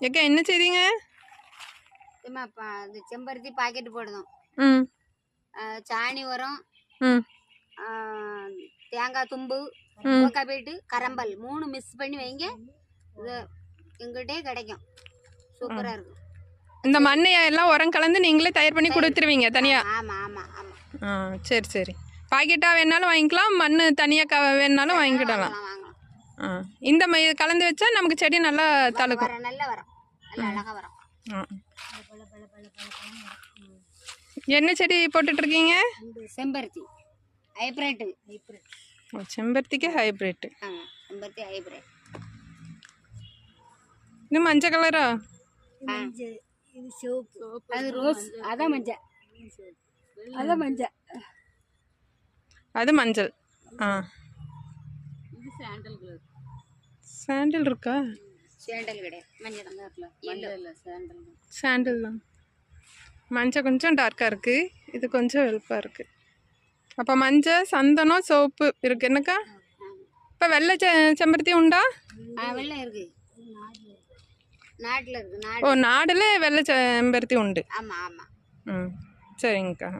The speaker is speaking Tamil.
ஏக்கா என்ன செய்றீங்க? இந்த செம்பருத்தி பாக்கெட் போடணும். ம் சாணி உரம், ம் தேங்காய் தும்பு, ம் கோக்காபீட்டு, கரம்பல் 3 மிக்ஸ் பண்ணி வைங்க. இது எங்கிட்டே கிடைக்கும். சூப்பராக இருக்கும். இந்த மண்ணை எல்லாம் உரம் கலந்து நீங்களே தயார் பண்ணி கொடுத்துருவீங்க தனியா? ஆமாம் ஆமாம் ஆமாம். ஆ சரி சரி. பாக்கெட்டாக வேணாலும் வாங்கிக்கலாம், மண் தனியாக வேணுனாலும் வாங்கிக்கிடலாம். வாங்கலாம். ஆ இந்த கலந்து வச்சா நமக்கு செடி நல்லா தழுக்கும். நல்லா வரும், நல்லா அழகாக வரும். ஆ என்ன செடி போட்டுட்ருக்கீங்க? செம்பருத்தி ஹைப்ரிட். செம்பருத்திக்கு ஹைப்ரிட். செம்பருத்தி ஹைப்ரிட். இது மஞ்சள் கலரா? இது சிவப்பு, அது ரோஸ், அதான் மஞ்சள், அதான் மஞ்சள், அது மஞ்சள். ஆ இது சாண்டல் கலர். சாண்டில் இருக்கா? சாண்டல் கிடையாது, மஞ்சள் தான் இருக்குல்ல. இல்லை சாண்டல் தான். சாண்டில் தான். மஞ்சள் கொஞ்சம் டார்க்காக இருக்குது, இது கொஞ்சம் வெளுப்பாக இருக்குது. அப்போ மஞ்சள், சந்தனம், சோப்பு இருக்குது என்னக்கா? இப்போ வெள்ளை செம்பருத்தி உண்டா? வெள்ளை இருக்குது, நாட்டில் இருக்குது. ஓ நாடில் வெள்ளை செம்பருத்தி உண்டு. ஆமாம் ஆமாம். ம் சரிங்கக்கா.